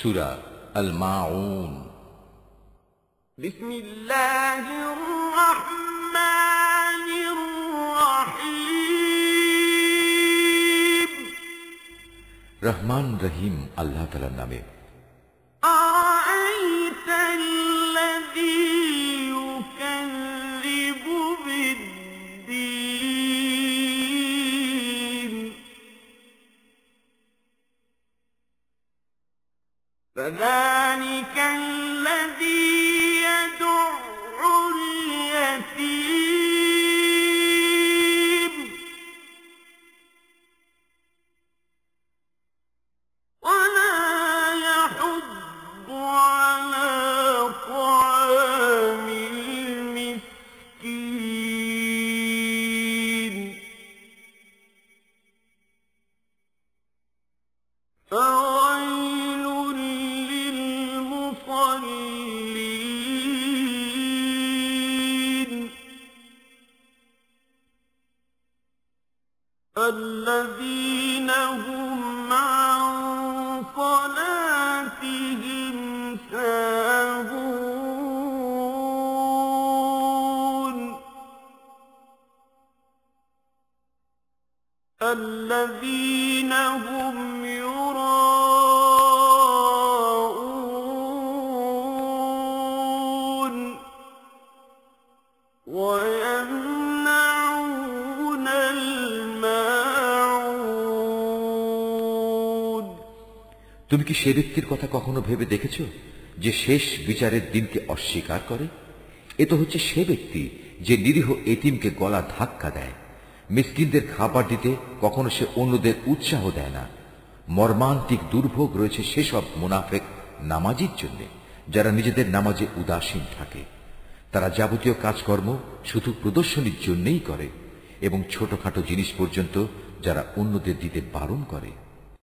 সূরা আল মাউন। বিসমিল্লাহির রহমানির রহিম। রহমান রহিম আল্লাহ তাআলার নামে। فذلك الذي يدع اليتيم ولا يحض على طعام المسكين فويل للمصلين الذين هم عن صلاتهم ساهون الذين هم يراءون ويمنعون الماعون। তুমি কি সে ব্যক্তির কথা কখনো ভেবে দেখেছো যে শেষ বিচারের দিনকে অস্বীকার করে? এ তো হচ্ছে সে ব্যক্তি যে নিরীহ এতিমকে গলা ধাক্কা দেয়। মিসকিনদের খাবার দিতে কখনো সে অন্যদের উৎসাহ দেয় না। মর্মান্তিক দুর্ভোগ রয়েছে সেসব মুনাফেক নামাজির জন্য যারা নিজেদের নামাজে উদাসীন থাকে। তারা যাবতীয় কাজকর্ম শুধু প্রদর্শনীর জন্যই করে এবং ছোটখাটো জিনিস পর্যন্ত যারা অন্যদের দিতে বারণ করে।